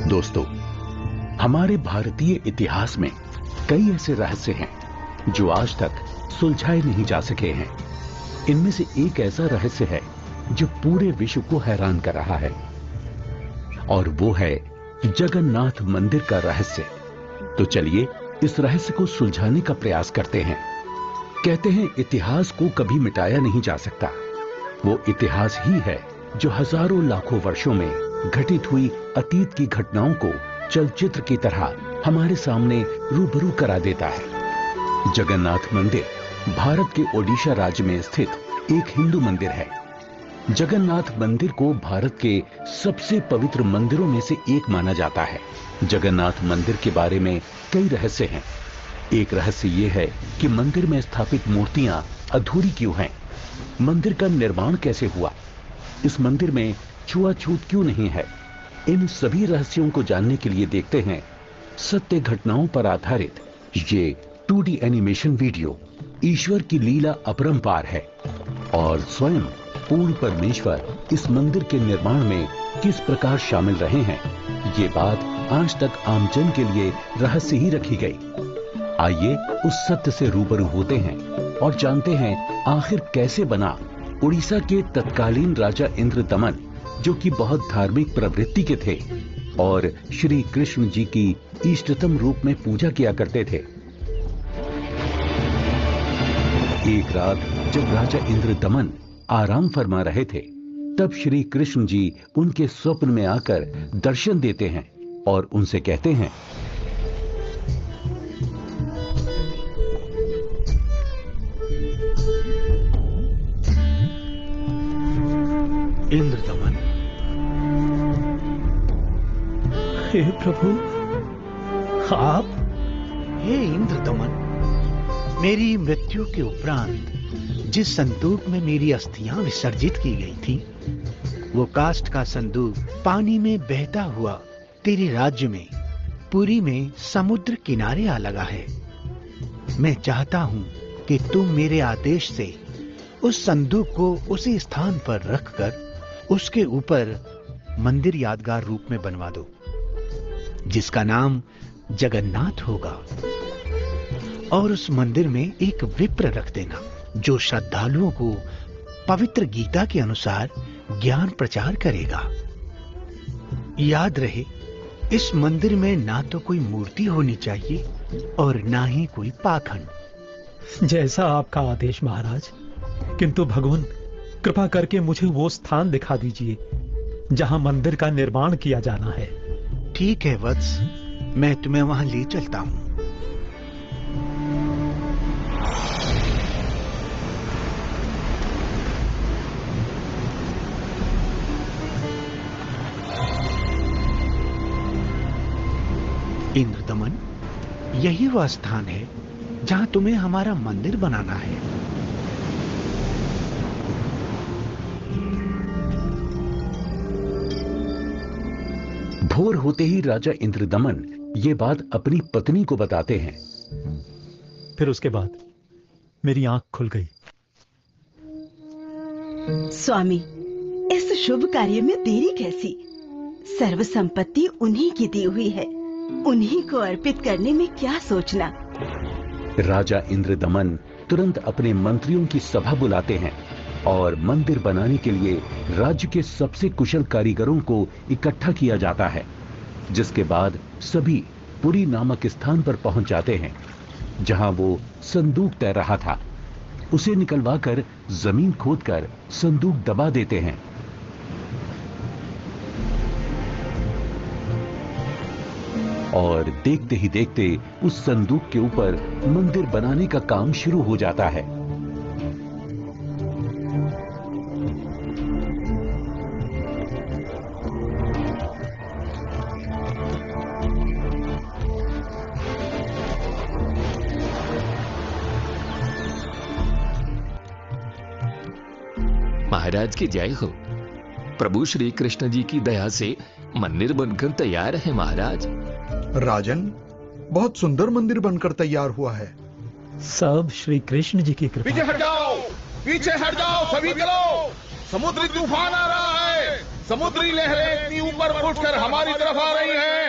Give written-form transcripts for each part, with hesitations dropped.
दोस्तों, हमारे भारतीय इतिहास में कई ऐसे रहस्य हैं जो आज तक सुलझाए नहीं जा सके हैं। इनमें से एक ऐसा रहस्य है जो पूरे विश्व को हैरान कर रहा है, और वो है जगन्नाथ मंदिर का रहस्य। तो चलिए इस रहस्य को सुलझाने का प्रयास करते हैं। कहते हैं इतिहास को कभी मिटाया नहीं जा सकता। वो इतिहास ही है जो हजारों लाखों वर्षों में घटित हुई अतीत की घटनाओं को चलचित्र की तरह हमारे सामने रूबरू करा देता है। जगन्नाथ मंदिर भारत के ओडिशा राज्य में स्थित एक हिंदू मंदिर है। जगन्नाथ मंदिर को भारत के सबसे पवित्र मंदिरों में से एक माना जाता है। जगन्नाथ मंदिर के बारे में कई रहस्य हैं। एक रहस्य ये है कि मंदिर में स्थापित मूर्तियां अधूरी क्यों हैं? मंदिर का निर्माण कैसे हुआ? इस मंदिर में छुआछूत क्यों नहीं है? इन सभी रहस्यों को जानने के लिए देखते हैं सत्य घटनाओं पर आधारित ये 2D एनिमेशन वीडियो। ईश्वर की लीला अपरंपार है और स्वयं पूर्ण परमेश्वर इस मंदिर के निर्माण में किस प्रकार शामिल रहे हैं, ये बात आज तक आमजन के लिए रहस्य ही रखी गई। आइए उस सत्य से रूबरू होते हैं और जानते हैं आखिर कैसे बना उड़ीसा के तत्कालीन राजा इंद्रदमन, जो कि बहुत धार्मिक प्रवृत्ति के थे और श्री कृष्ण जी की इष्टतम रूप में पूजा किया करते थे। एक रात जब राजा इंद्रदमन आराम फरमा रहे थे, तब श्री कृष्ण जी उनके स्वप्न में आकर दर्शन देते हैं और उनसे कहते हैं, इंद्रदमन, हे प्रभु, आप? हे इंद्रदमन, मेरी मृत्यु के उपरांत जिस संदूक में मेरी अस्थियां विसर्जित की गई थी, वो काष्ठ का संदूक पानी में बहता हुआ तेरे राज्य में पुरी में समुद्र किनारे आ लगा है। मैं चाहता हूं कि तुम मेरे आदेश से उस संदूक को उसी स्थान पर रखकर उसके ऊपर मंदिर यादगार रूप में बनवा दो, जिसका नाम जगन्नाथ होगा। और उस मंदिर में एक विप्र रख देना जो श्रद्धालुओं को पवित्र गीता के अनुसार ज्ञान प्रचार करेगा। याद रहे, इस मंदिर में ना तो कोई मूर्ति होनी चाहिए और ना ही कोई पाखंड। जैसा आपका आदेश महाराज। किंतु भगवान, कृपा करके मुझे वो स्थान दिखा दीजिए जहां मंदिर का निर्माण किया जाना है। ठीक है वत्स, मैं तुम्हें वहां ले चलता हूं। इंद्रदमन, यही वह स्थान है जहां तुम्हें हमारा मंदिर बनाना है। भोर होते ही राजा इंद्रदमन ये बात अपनी पत्नी को बताते हैं। फिर उसके बाद मेरी आंख खुल गई। स्वामी, इस शुभ कार्य में देरी कैसी? सर्व संपत्ति उन्हीं की दी हुई है, उन्हीं को अर्पित करने में क्या सोचना। राजा इंद्रदमन तुरंत अपने मंत्रियों की सभा बुलाते हैं और मंदिर बनाने के लिए राज्य के सबसे कुशल कारीगरों को इकट्ठा किया जाता है, जिसके बाद सभी पुरी नामक स्थान पर पहुंच जाते हैं जहां वो संदूक तैर रहा था। उसे निकलवाकर जमीन खोदकर संदूक दबा देते हैं। और देखते ही देखते उस संदूक के ऊपर मंदिर बनाने का काम शुरू हो जाता है। महाराज की जय हो। प्रभु श्री कृष्ण जी की दया से मंदिर बनकर तैयार है महाराज। राजन, बहुत सुंदर मंदिर बनकर तैयार हुआ है। सब श्री कृष्ण जी की कृपा। पीछे हट जाओ, पीछे हट जाओ सभी, चलो। समुद्री तूफान आ रहा है। समुद्री लहरें इतनी ऊपर उठकर हमारी तरफ आ रही हैं।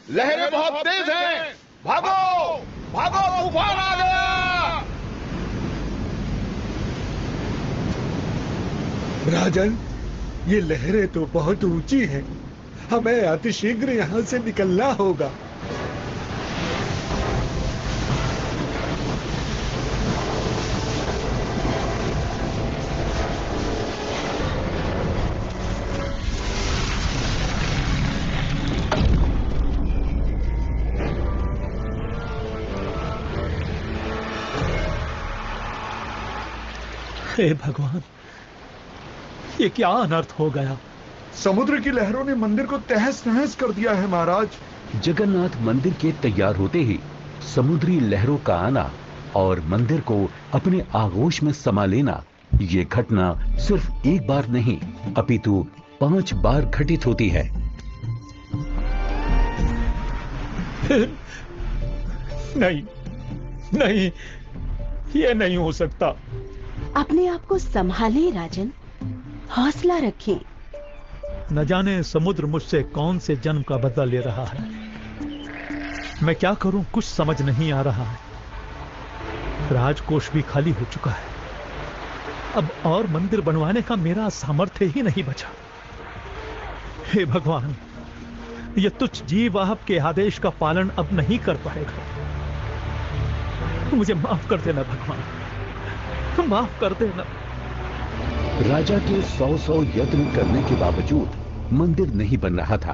लहरें बहुत तेज हैं। भागो भागो, तूफान आ गया। राजन, ये लहरें तो बहुत ऊंची हैं। हमें अतिशीघ्र यहाँ से निकलना होगा। हे भगवान, ये क्या अनर्थ हो गया। समुद्र की लहरों ने मंदिर को तहस नहस कर दिया है महाराज। जगन्नाथ मंदिर के तैयार होते ही समुद्री लहरों का आना और मंदिर को अपने आगोश में समा लेना, ये घटना सिर्फ एक बार नहीं अपितु 5 बार घटित होती है। नहीं नहीं, ये नहीं हो सकता। अपने आप को संभालें राजन, हौसला रखें। न जाने समुद्र मुझसे कौन से जन्म का बदला ले रहा है। मैं क्या करूं, कुछ समझ नहीं आ रहा है। राजकोष भी खाली हो चुका है। अब और मंदिर बनवाने का मेरा सामर्थ्य ही नहीं बचा। हे भगवान, यह तुच्छ जीव आपके आदेश का पालन अब नहीं कर पाएगा। मुझे माफ कर देना भगवान, माफ कर देना। राजा के 100 यत्न करने के बावजूद मंदिर नहीं बन रहा था।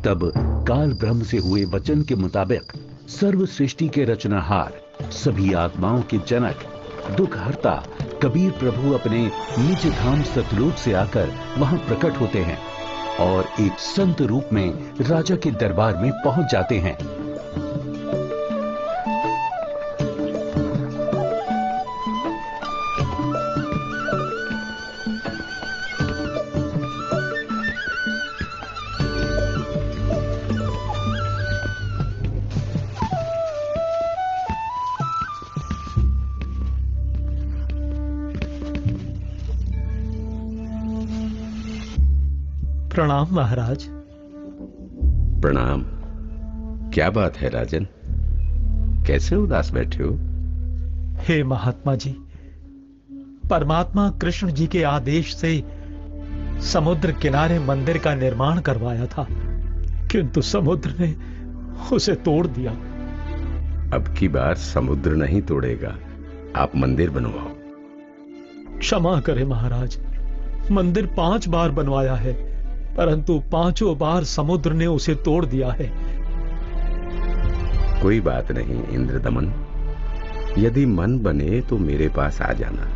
तब काल ब्रह्म से हुए वचन के मुताबिक सर्व सृष्टि के रचनाहार, सभी आत्माओं के जनक, दुख हरता कबीर प्रभु अपने निज धाम सतलोक से आकर वहां प्रकट होते हैं और एक संत रूप में राजा के दरबार में पहुंच जाते हैं। प्रणाम महाराज। प्रणाम। क्या बात है राजन, कैसे उदास बैठे हो? हे महात्मा जी, परमात्मा कृष्ण जी के आदेश से समुद्र किनारे मंदिर का निर्माण करवाया था, किंतु समुद्र ने उसे तोड़ दिया। अब की बार समुद्र नहीं तोड़ेगा, आप मंदिर बनवाओ। क्षमा करें महाराज, मंदिर 5 बार बनवाया है, परंतु 5 बार समुद्र ने उसे तोड़ दिया है। कोई बात नहीं इंद्रदमन, यदि मन बने तो मेरे पास आ जाना।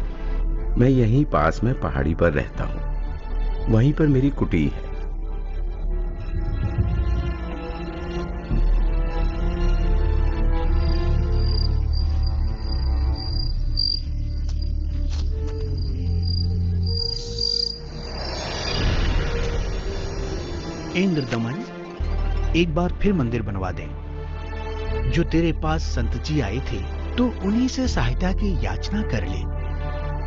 मैं यहीं पास में पहाड़ी पर रहता हूं, वहीं पर मेरी कुटी है। इंद्रदमन, एक बार फिर मंदिर बनवा दे। जो तेरे पास संत जी आए थे, तो उन्हीं से सहायता की याचना कर ले।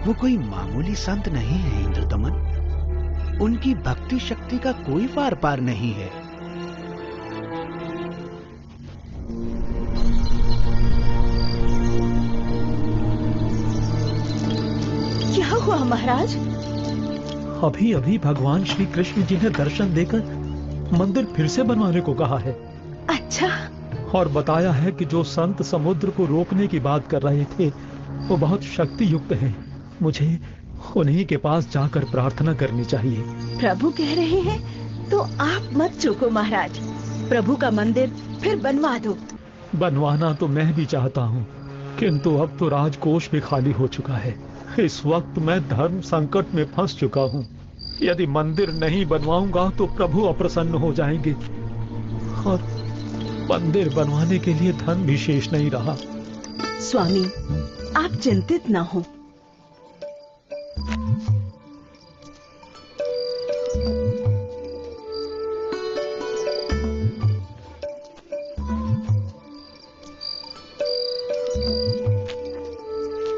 वो कोई मामूली संत नहीं है इंद्रदमन, उनकी भक्ति शक्ति का कोई पार पार नहीं है। क्या हुआ महाराज? अभी अभी भगवान श्री कृष्ण जी ने दर्शन देकर मंदिर फिर से बनवाने को कहा है। अच्छा। और बताया है कि जो संत समुद्र को रोकने की बात कर रहे थे वो बहुत शक्ति युक्त हैं। मुझे उन्हीं के पास जाकर प्रार्थना करनी चाहिए। प्रभु कह रहे हैं तो आप मत चूको महाराज, प्रभु का मंदिर फिर बनवा दो। बनवाना तो मैं भी चाहता हूँ, किंतु अब तो राजकोष भी खाली हो चुका है। इस वक्त मैं धर्म संकट में फंस चुका हूँ। यदि मंदिर नहीं बनवाऊंगा तो प्रभु अप्रसन्न हो जाएंगे और मंदिर बनवाने के लिए धन भी शेष नहीं रहा। स्वामी, आप चिंतित ना हो।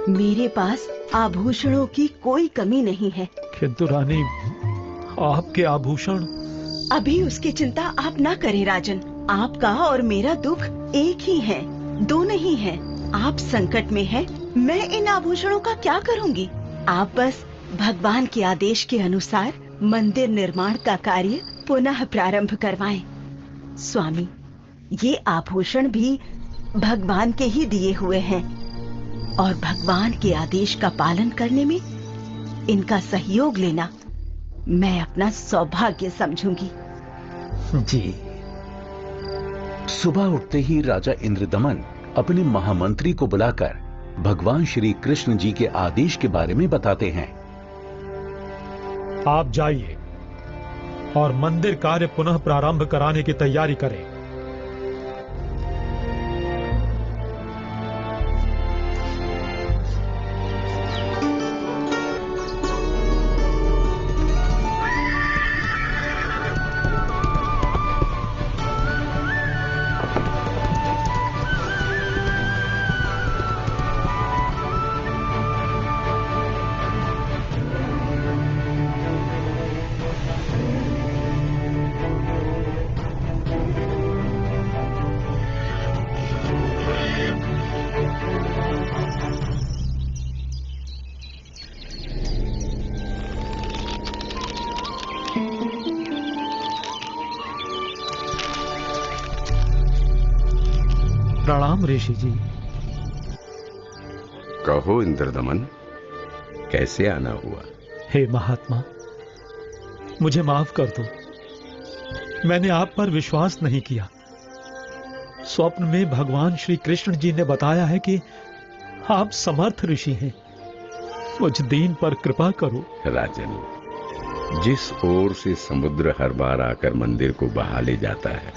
मेरे पास आभूषणों की कोई कमी नहीं है। किंतु रानी, आपके आभूषण। अभी उसकी चिंता आप ना करें राजन। आपका और मेरा दुख एक ही है, दोनों ही है। आप संकट में हैं, मैं इन आभूषणों का क्या करूंगी? आप बस भगवान के आदेश के अनुसार मंदिर निर्माण का कार्य पुनः प्रारंभ करवाएं। स्वामी, ये आभूषण भी भगवान के ही दिए हुए हैं और भगवान के आदेश का पालन करने में इनका सहयोग लेना मैं अपना सौभाग्य समझूंगी। जी। सुबह उठते ही राजा इंद्रदमन अपने महामंत्री को बुलाकर भगवान श्री कृष्ण जी के आदेश के बारे में बताते हैं। आप जाइए और मंदिर कार्य पुनः प्रारंभ कराने की तैयारी करें। प्रणाम ऋषि जी। कहो इंद्रदमन, कैसे आना हुआ? हे महात्मा, मुझे माफ कर दो। मैंने आप पर विश्वास नहीं किया। स्वप्न में भगवान श्री कृष्ण जी ने बताया है कि आप समर्थ ऋषि हैं। मुझ दीन पर कृपा करो। राजन, जिस ओर से समुद्र हर बार आकर मंदिर को बहा ले जाता है,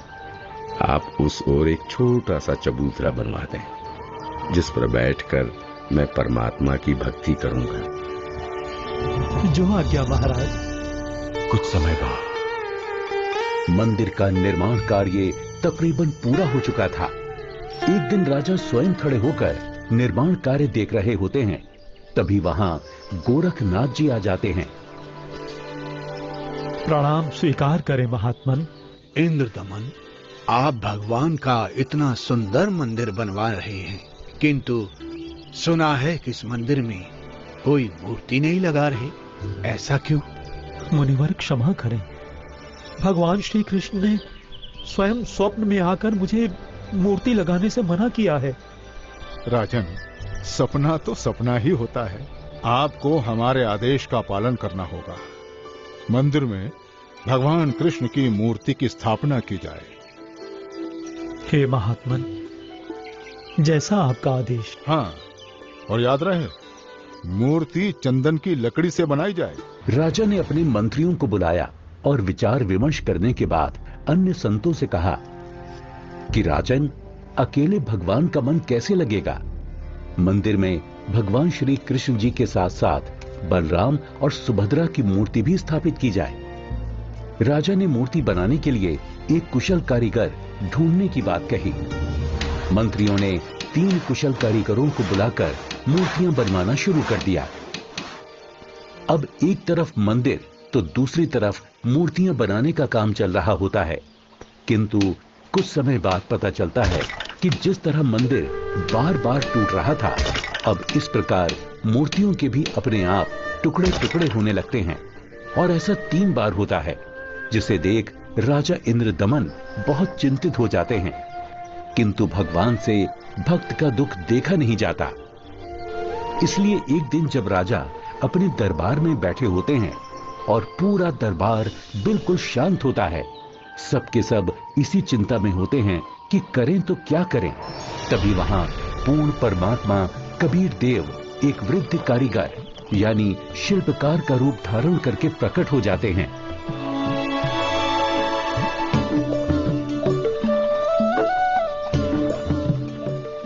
आप उस ओर एक छोटा सा चबूतरा बनवा दें, जिस पर बैठकर मैं परमात्मा की भक्ति करूंगा। जो आज्ञा महाराज। कुछ समय बाद मंदिर का निर्माण कार्य तकरीबन पूरा हो चुका था। एक दिन राजा स्वयं खड़े होकर निर्माण कार्य देख रहे होते हैं। तभी वहां गोरखनाथ जी आ जाते हैं। प्रणाम स्वीकार करें महात्मन। इंद्रदमन, आप भगवान का इतना सुंदर मंदिर बनवा रहे हैं, किंतु सुना है कि इस मंदिर में कोई मूर्ति नहीं लगा रहे, ऐसा क्यों? मुनिवर क्षमा करें। भगवान श्री कृष्ण ने स्वयं स्वप्न में आकर मुझे मूर्ति लगाने से मना किया है। राजन, सपना तो सपना ही होता है। आपको हमारे आदेश का पालन करना होगा। मंदिर में भगवान कृष्ण की मूर्ति की स्थापना की जाए। हे महात्मन, जैसा आपका आदेश। हाँ, और याद रहे, मूर्ति चंदन की लकड़ी से बनाई जाए। राजा ने अपने मंत्रियों को बुलाया और विचार विमर्श करने के बाद अन्य संतों से कहा कि राजन, अकेले भगवान का मन कैसे लगेगा? मंदिर में भगवान श्री कृष्ण जी के साथ साथ बलराम और सुभद्रा की मूर्ति भी स्थापित की जाए। राजा ने मूर्ति बनाने के लिए एक कुशल कारीगर ढूंढने की बात कही। मंत्रियों ने 3 कुशल कारीगरों को बुलाकर मूर्तियां बनवाना शुरू कर दिया। अब एक तरफ मंदिर तो दूसरी तरफ मूर्तियां बनाने का काम चल रहा होता है, किंतु कुछ समय बाद पता चलता है कि जिस तरह मंदिर बार बार टूट रहा था, अब इस प्रकार मूर्तियों के भी अपने आप टुकड़े टुकड़े होने लगते हैं। और ऐसा 3 बार होता है, जिसे देख राजा इंद्रदमन बहुत चिंतित हो जाते हैं, किंतु भगवान से भक्त का दुख देखा नहीं जाता। इसलिए एक दिन जब राजा अपने दरबार में बैठे होते हैं और पूरा दरबार बिल्कुल शांत होता है, सबके सब इसी चिंता में होते हैं कि करें तो क्या करें। तभी वहां पूर्ण परमात्मा कबीर देव एक वृद्ध कारीगर यानी शिल्पकार का रूप धारण करके प्रकट हो जाते हैं।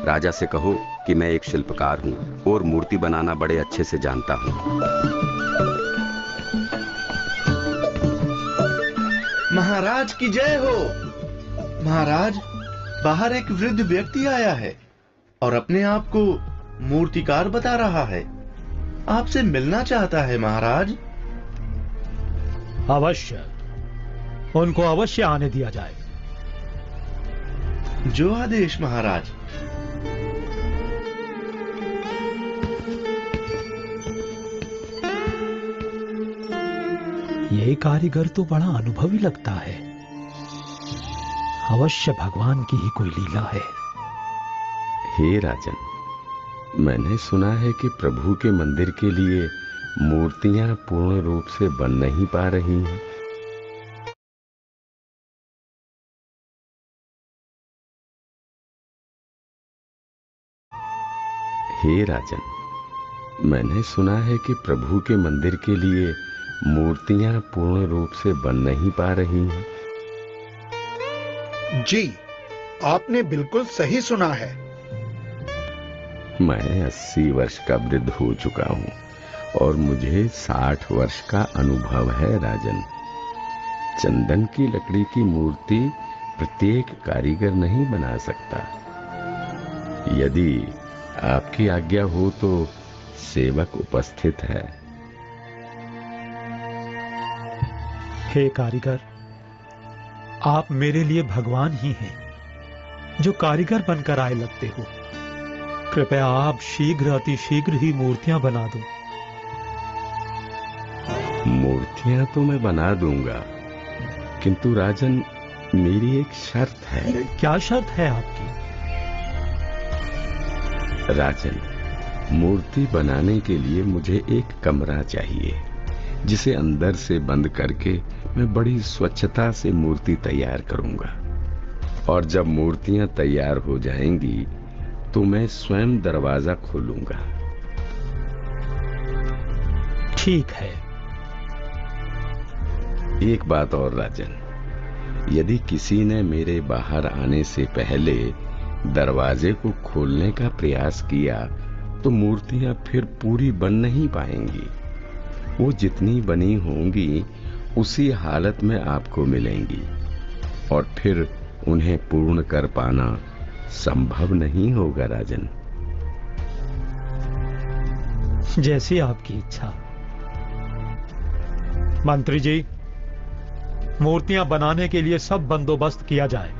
राजा से कहो कि मैं एक शिल्पकार हूँ और मूर्ति बनाना बड़े अच्छे से जानता हूँ। महाराज की जय हो। महाराज, बाहर एक वृद्ध व्यक्ति आया है और अपने आप को मूर्तिकार बता रहा है। आपसे मिलना चाहता है महाराज। अवश्य, उनको अवश्य आने दिया जाए। जो आदेश महाराज। ये कारीगर तो बड़ा अनुभवी लगता है। अवश्य भगवान की ही कोई लीला है। हे राजन, मैंने सुना है कि प्रभु के मंदिर के लिए मूर्तियां पूर्ण रूप से बन नहीं पा रही हैं। हे राजन, मैंने सुना है कि प्रभु के मंदिर के लिए मूर्तियां पूर्ण रूप से बन नहीं पा रही हैं। जी, आपने बिल्कुल सही सुना है। मैं 80 वर्ष का वृद्ध हो चुका हूँ और मुझे 60 वर्ष का अनुभव है राजन। चंदन की लकड़ी की मूर्ति प्रत्येक कारीगर नहीं बना सकता। यदि आपकी आज्ञा हो तो सेवक उपस्थित है। हे कारीगर, आप मेरे लिए भगवान ही हैं, जो कारीगर बनकर आए लगते हो। कृपया आप शीघ्र अतिशीघ्र ही मूर्तियां बना दो। मूर्तियां तो मैं बना दूंगा, किंतु राजन, मेरी एक शर्त है। क्या शर्त है आपकी? राजन, मूर्ति बनाने के लिए मुझे एक कमरा चाहिए, जिसे अंदर से बंद करके मैं बड़ी स्वच्छता से मूर्ति तैयार करूंगा। और जब मूर्तियां तैयार हो जाएंगी तो मैं स्वयं दरवाजा खोलूंगा। ठीक है। एक बात और राजन, यदि किसी ने मेरे बाहर आने से पहले दरवाजे को खोलने का प्रयास किया तो मूर्तियां फिर पूरी बन नहीं पाएंगी। वो जितनी बनी होंगी उसी हालत में आपको मिलेंगी और फिर उन्हें पूर्ण कर पाना संभव नहीं होगा राजन। जैसी आपकी इच्छा। मंत्री जी, मूर्तियां बनाने के लिए सब बंदोबस्त किया जाए।